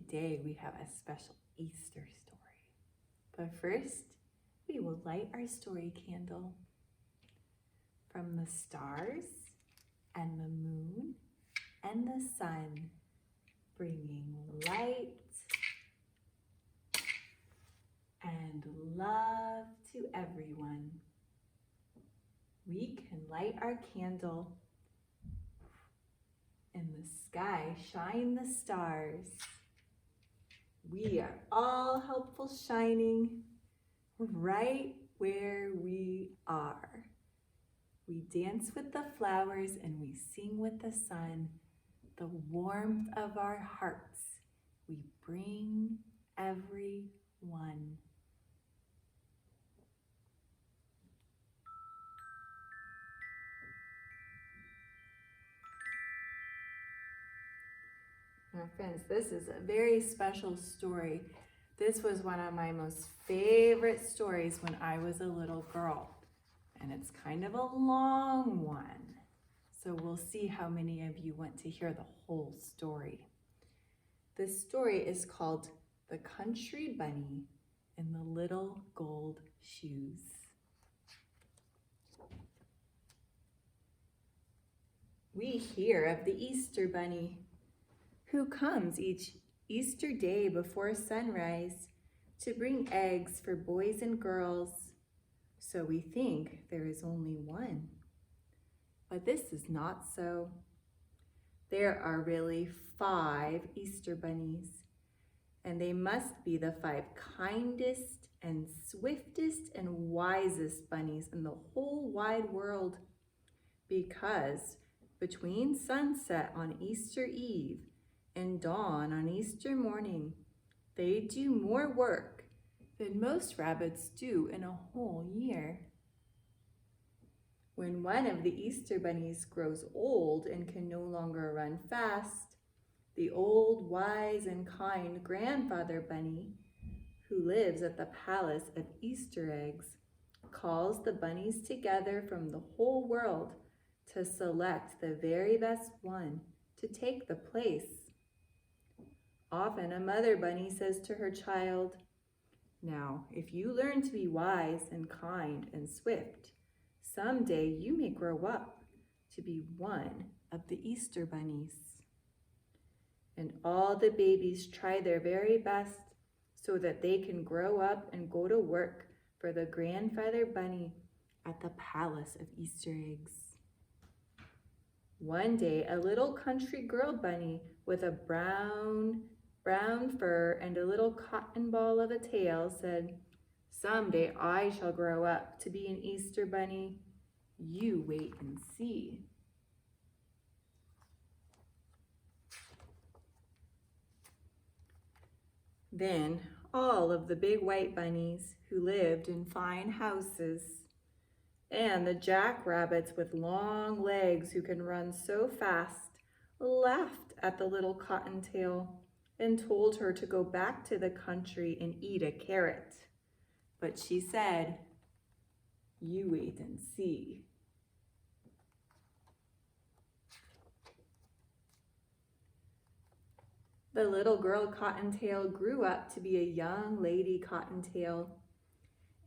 today we have a special Easter story. But first, we will light our story candle. From the stars and the moon and the sun, bringing light and love to everyone. We can light our candle. In the sky shine the stars. We are all helpful shining right where we are. We dance with the flowers and we sing with the sun. The warmth of our hearts we bring everyone. Now friends, this is a very special story. This was one of my most favorite stories when I was a little girl. And it's kind of a long one. So we'll see how many of you want to hear the whole story. This story is called The Country Bunny and the Little Gold Shoes. We hear of the Easter Bunny, who comes each Easter day before sunrise to bring eggs for boys and girls. So we think there is only one. But this is not so. There are really 5 Easter bunnies, and they must be the 5 kindest and swiftest and wisest bunnies in the whole wide world, because between sunset on Easter Eve and dawn on Easter morning, they do more work than most rabbits do in a whole year. When one of the Easter bunnies grows old and can no longer run fast, the old, wise, and kind grandfather bunny, who lives at the palace of Easter eggs, calls the bunnies together from the whole world to select the very best one to take the place. Often a mother bunny says to her child, "Now, if you learn to be wise and kind and swift, someday you may grow up to be one of the Easter bunnies." And all the babies try their very best so that they can grow up and go to work for the grandfather bunny at the palace of Easter eggs. One day, a little country girl bunny with a brown fur and a little cotton ball of a tail said, "Someday I shall grow up to be an Easter bunny. You wait and see." Then all of the big white bunnies who lived in fine houses, and the jackrabbits with long legs who can run so fast, laughed at the little cottontail and told her to go back to the country and eat a carrot. But she said, "You wait and see." The little girl Cottontail grew up to be a young lady Cottontail.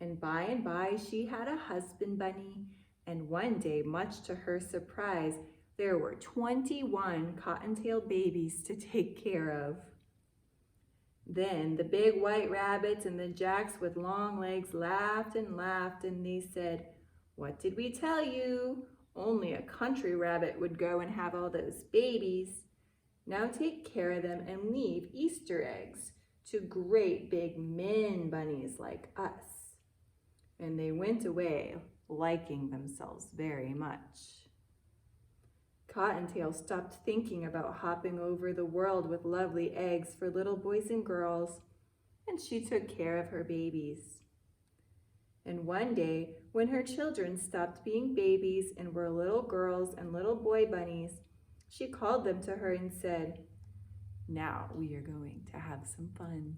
And by she had a husband bunny, and one day, much to her surprise, there were 21 Cottontail babies to take care of. Then the big white rabbits and the jacks with long legs laughed, and they said, "What did we tell you? Only a country rabbit would go and have all those babies. Now take care of them and leave Easter eggs to great big men bunnies like us." And they went away, liking themselves very much. Cottontail stopped thinking about hopping over the world with lovely eggs for little boys and girls, and she took care of her babies. And one day, when her children stopped being babies and were little girls and little boy bunnies, she called them to her and said, "Now we are going to have some fun."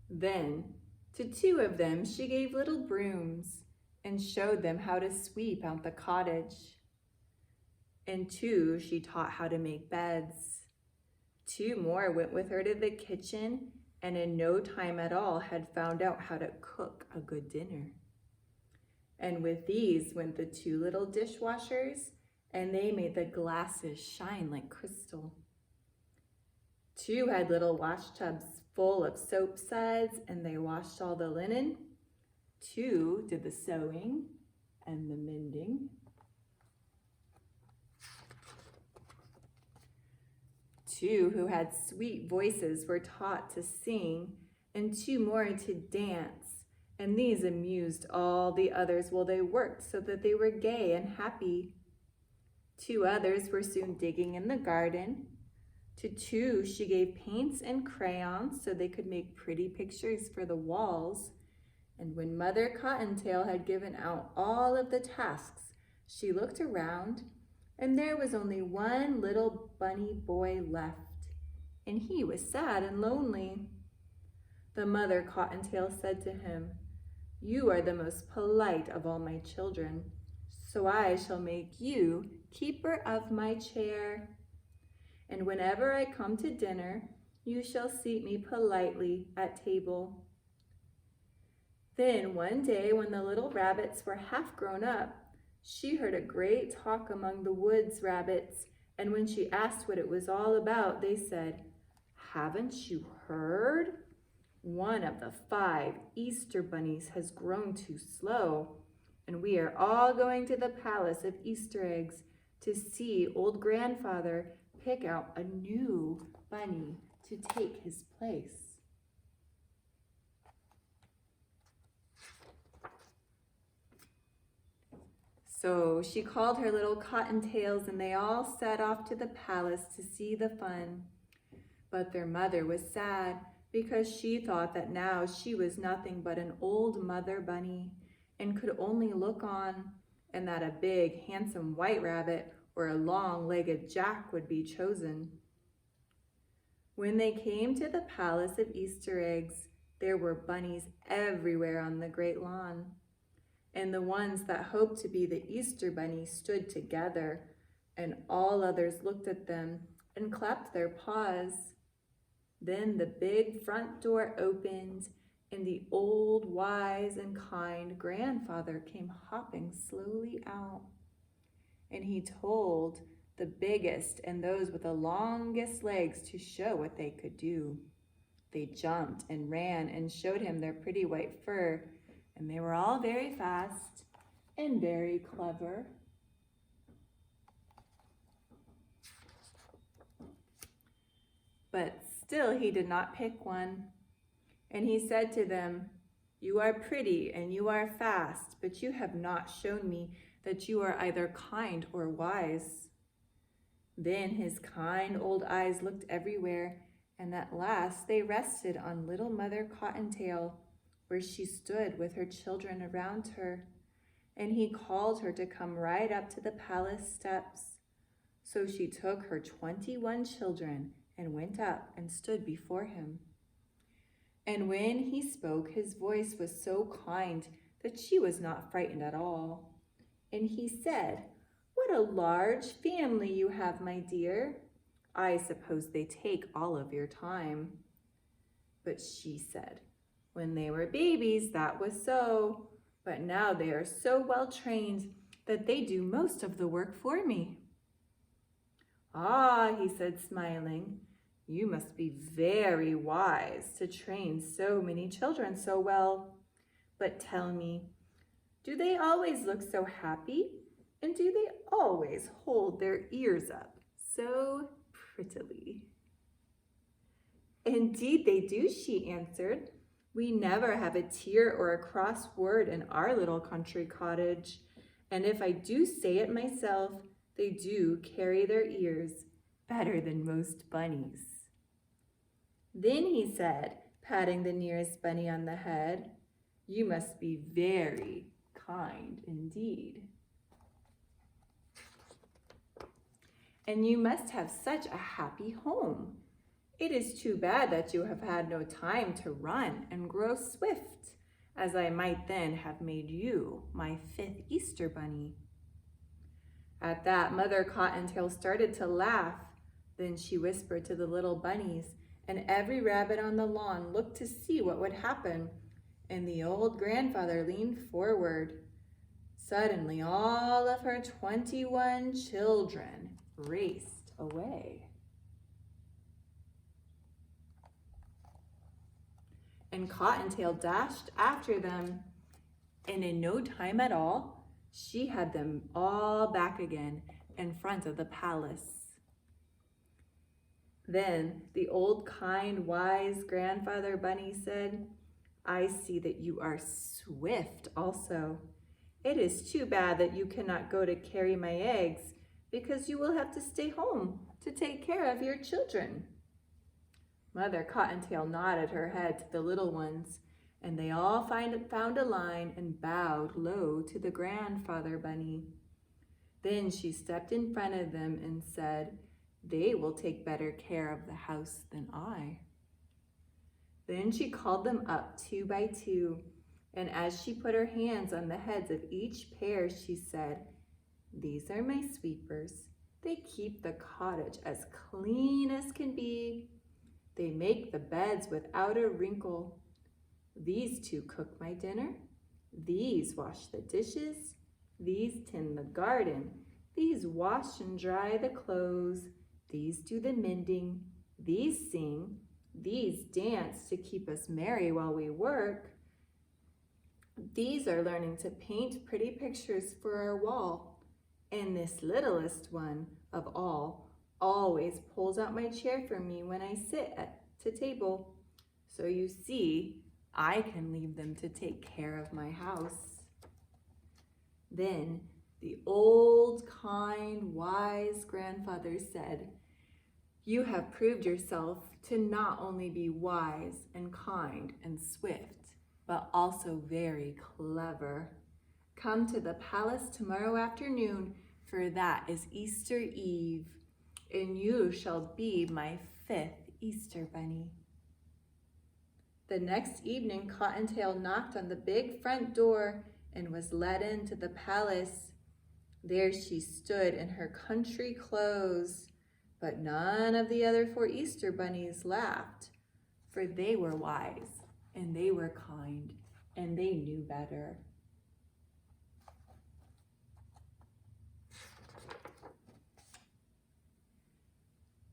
Then, to 2 of them, she gave little brooms and showed them how to sweep out the cottage. and 2 she taught how to make beds. 2 more went with her to the kitchen and in no time at all had found out how to cook a good dinner. And with these went the 2 little dishwashers, and they made the glasses shine like crystal. 2 had little wash tubs full of soap suds, and they washed all the linen. 2 did the sewing and the mending. 2 who had sweet voices were taught to sing, and 2 more to dance, and these amused all the others while they worked so that they were gay and happy. 2 others were soon digging in the garden. To 2 she gave paints and crayons so they could make pretty pictures for the walls. And when Mother Cottontail had given out all of the tasks, she looked around, and there was only one little bunny boy left, and he was sad and lonely. The Mother Cottontail said to him, "You are the most polite of all my children, so I shall make you keeper of my chair. And whenever I come to dinner, you shall seat me politely at table." Then one day when the little rabbits were half grown up, she heard a great talk among the woods rabbits, and when she asked what it was all about, they said, "Haven't you heard? One of the 5 Easter bunnies has grown too slow, and we are all going to the Palace of Easter eggs to see old grandfather pick out a new bunny to take his place." So she called her little cottontails, and they all set off to the palace to see the fun. But their mother was sad because she thought that now she was nothing but an old mother bunny and could only look on, and that a big, handsome white rabbit or a long-legged Jack would be chosen. When they came to the Palace of Easter eggs, there were bunnies everywhere on the great lawn. And the ones that hoped to be the Easter bunny stood together, and all others looked at them and clapped their paws. Then the big front door opened, and the old, wise, and kind grandfather came hopping slowly out. And he told the biggest and those with the longest legs to show what they could do. They jumped and ran and showed him their pretty white fur, and they were all very fast and very clever. But still he did not pick one. And he said to them, "You are pretty and you are fast, but you have not shown me that you are either kind or wise." Then his kind old eyes looked everywhere, and at last they rested on little Mother Cottontail, where she stood with her children around her, and he called her to come right up to the palace steps. So she took her 21 children and went up and stood before him. And when he spoke, his voice was so kind that she was not frightened at all. And he said, "What a large family you have, my dear. I suppose they take all of your time." But she said, "When they were babies, that was so, but now they are so well trained that they do most of the work for me." "Ah," he said, smiling, "you must be very wise to train so many children so well. But tell me, do they always look so happy? And do they always hold their ears up so prettily?" "Indeed they do," she answered. "We never have a tear or a cross word in our little country cottage, and if I do say it myself, they do carry their ears better than most bunnies." Then he said, patting the nearest bunny on the head, "You must be very kind indeed. And you must have such a happy home. It is too bad that you have had no time to run and grow swift, as I might then have made you my 5th Easter bunny." At that, Mother Cottontail started to laugh. Then she whispered to the little bunnies, and every rabbit on the lawn looked to see what would happen. And the old grandfather leaned forward. Suddenly, all of her 21 children raced away. And Cottontail dashed after them, and in no time at all, she had them all back again in front of the palace. Then the old, kind, wise grandfather bunny said, "I see that you are swift also. It is too bad that you cannot go to carry my eggs, because you will have to stay home to take care of your children." Mother Cottontail nodded her head to the little ones, and they all found a line and bowed low to the grandfather bunny. Then she stepped in front of them and said, "They will take better care of the house than I." Then she called them up 2 by 2, and as she put her hands on the heads of each pair, she said, "These are my sweepers. They keep the cottage as clean as can be. They make the beds without a wrinkle. These 2 cook my dinner. These wash the dishes. These tend the garden. These wash and dry the clothes. These do the mending. These sing. These dance to keep us merry while we work. These are learning to paint pretty pictures for our wall. And this littlest one of all always pulls out my chair for me when I sit at the table. So you see, I can leave them to take care of my house." Then the old, kind, wise grandfather said, "You have proved yourself to not only be wise and kind and swift, but also very clever. Come to the palace tomorrow afternoon, for that is Easter Eve, and you shall be my 5th Easter bunny." The next evening, Cottontail knocked on the big front door and was led into the palace. There she stood in her country clothes, but none of the other 4 Easter bunnies laughed, for they were wise and they were kind and they knew better.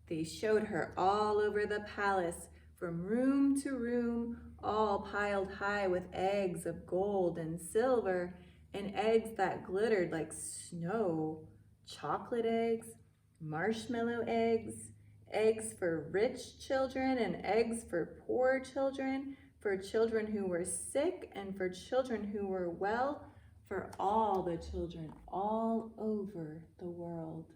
They showed her all over the palace, from room to room, all piled high with eggs of gold and silver, and eggs that glittered like snow, chocolate eggs, marshmallow eggs, eggs for rich children and eggs for poor children, for children who were sick and for children who were well, for all the children all over the world.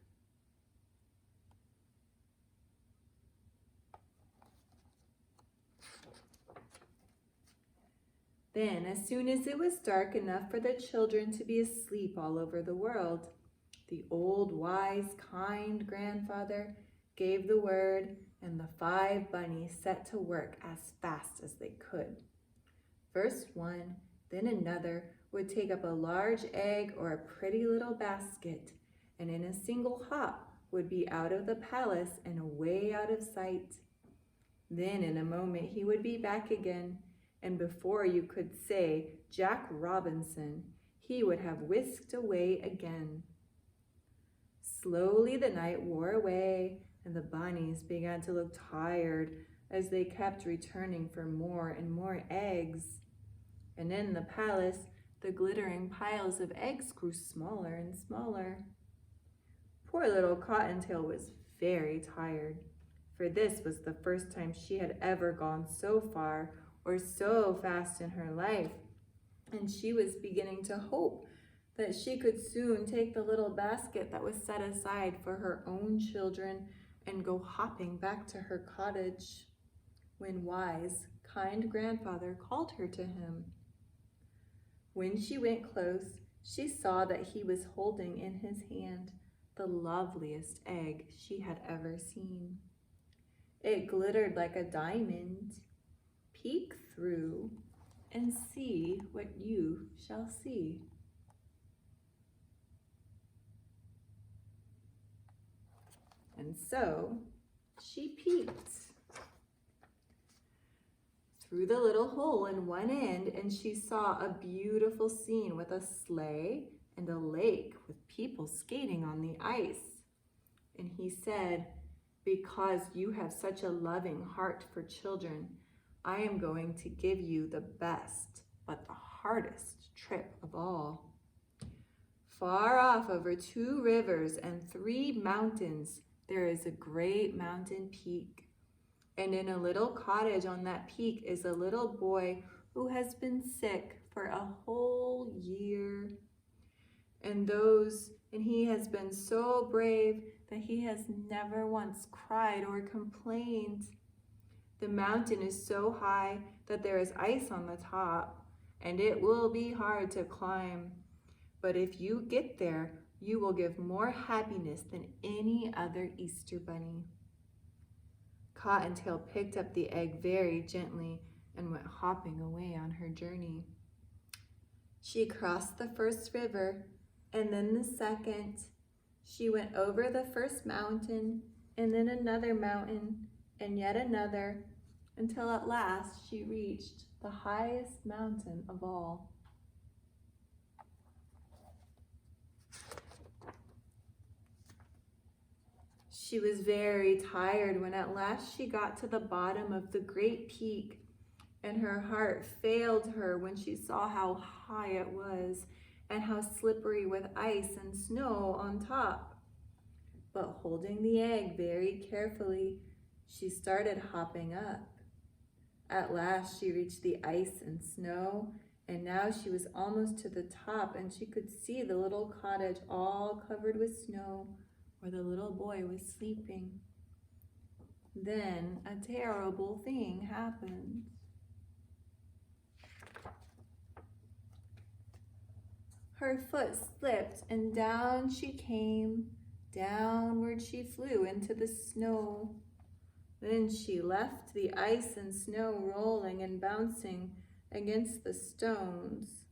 Then, as soon as it was dark enough for the children to be asleep all over the world, the old, wise, kind grandfather gave the word, and the 5 bunnies set to work as fast as they could. First one, then another, would take up a large egg or a pretty little basket, and in a single hop would be out of the palace and away out of sight. Then in a moment he would be back again, and before you could say Jack Robinson, he would have whisked away again. Slowly the night wore away, and the bunnies began to look tired as they kept returning for more and more eggs. And in the palace, the glittering piles of eggs grew smaller and smaller. Poor little Cottontail was very tired, for this was the first time she had ever gone so far or so fast in her life, and she was beginning to hope that she could soon take the little basket that was set aside for her own children and go hopping back to her cottage, when wise, kind grandfather called her to him. When she went close, she saw that he was holding in his hand the loveliest egg she had ever seen. It glittered like a diamond. Peek through and see what you shall see. And so she peeked through the little hole in one end, and she saw a beautiful scene with a sleigh and a lake with people skating on the ice. And he said, "Because you have such a loving heart for children, I am going to give you the best, but the hardest trip of all. Far off over 2 rivers and 3 mountains, there is a great mountain peak. And in a little cottage on that peak is a little boy who has been sick for a whole year. And he has been so brave that he has never once cried or complained. The mountain is so high that there is ice on the top, and it will be hard to climb. But if you get there, you will give more happiness than any other Easter bunny." Cottontail picked up the egg very gently and went hopping away on her journey. She crossed the first river and then the second. She went over the first mountain and then another mountain and yet another, until at last she reached the highest mountain of all. She was very tired when at last she got to the bottom of the great peak, and her heart failed her when she saw how high it was and how slippery with ice and snow on top. But holding the egg very carefully, she started hopping up. At last she reached the ice and snow, and now she was almost to the top, and she could see the little cottage all covered with snow, where the little boy was sleeping. Then a terrible thing happened. Her foot slipped and down she came. Downward she flew into the snow. Then she left the ice and snow rolling and bouncing against the stones,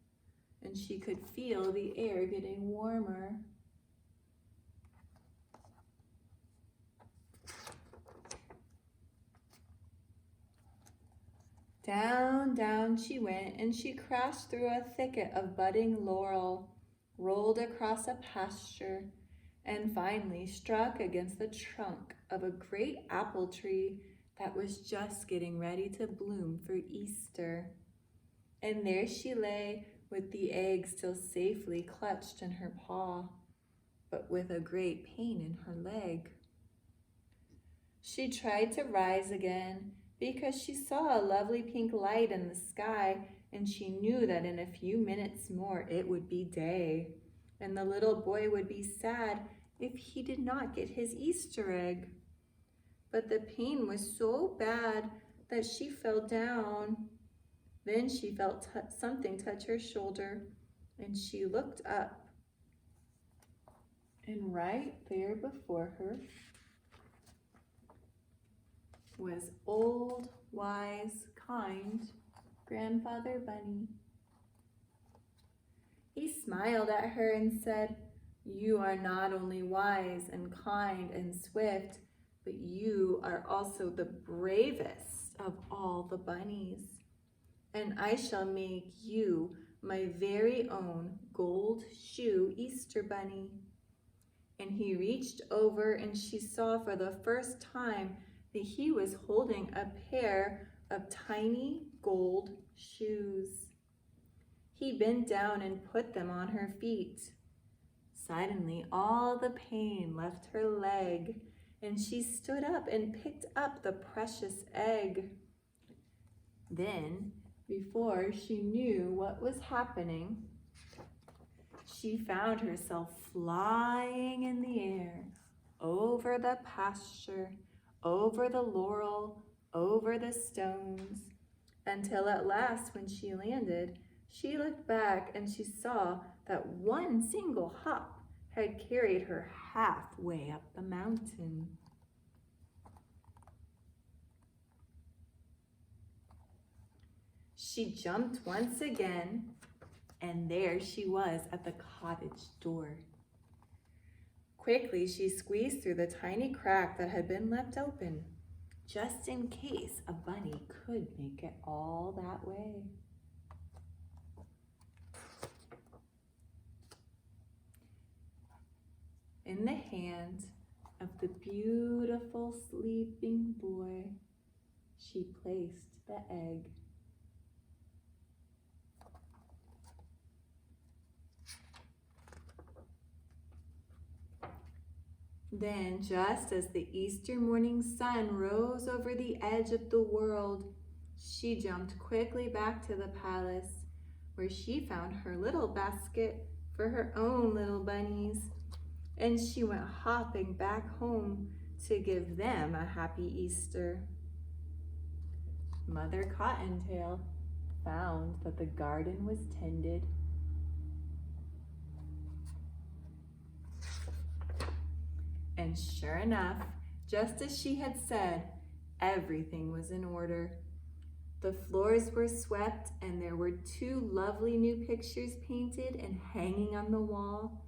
and she could feel the air getting warmer. Down, down she went, and she crashed through a thicket of budding laurel, rolled across a pasture, and finally struck against the trunk of a great apple tree that was just getting ready to bloom for Easter. And there she lay with the egg still safely clutched in her paw, but with a great pain in her leg. She tried to rise again, because she saw a lovely pink light in the sky, and she knew that in a few minutes more it would be day, and the little boy would be sad if he did not get his Easter egg. But the pain was so bad that she fell down. Then she felt something touch her shoulder, and she looked up, and right there before her was old, wise, kind Grandfather Bunny. He smiled at her and said, "You are not only wise and kind and swift, but you are also the bravest of all the bunnies. And I shall make you my very own gold shoe Easter bunny." And he reached over, and she saw for the first time that he was holding a pair of tiny gold shoes. He bent down and put them on her feet. Suddenly, all the pain left her leg, and she stood up and picked up the precious egg. Then, before she knew what was happening, she found herself flying in the air, over the pasture, over the laurel, over the stones, until at last when she landed, she looked back and she saw that one single hop had carried her halfway up the mountain. She jumped once again, and there she was at the cottage door. Quickly, she squeezed through the tiny crack that had been left open, just in case a bunny could make it all that way. In the hand of the beautiful sleeping boy, she placed the egg. Then, just as the Easter morning sun rose over the edge of the world, she jumped quickly back to the palace, where she found her little basket for her own little bunnies, and she went hopping back home to give them a happy Easter. Mother Cottontail found that the garden was tended. And sure enough, just as she had said, everything was in order. The floors were swept and there were 2 lovely new pictures painted and hanging on the wall.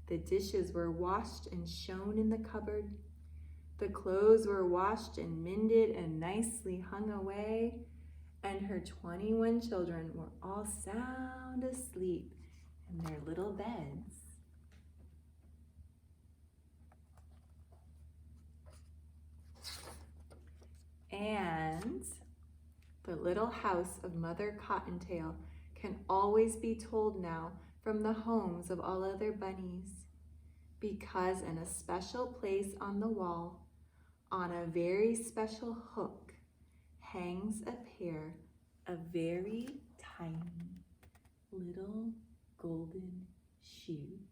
The dishes were washed and shown in the cupboard. The clothes were washed and mended and nicely hung away. And her 21 children were all sound asleep in their little beds. And the little house of Mother Cottontail can always be told now from the homes of all other bunnies, because in a special place on the wall, on a very special hook, hangs a pair of very tiny little golden shoes.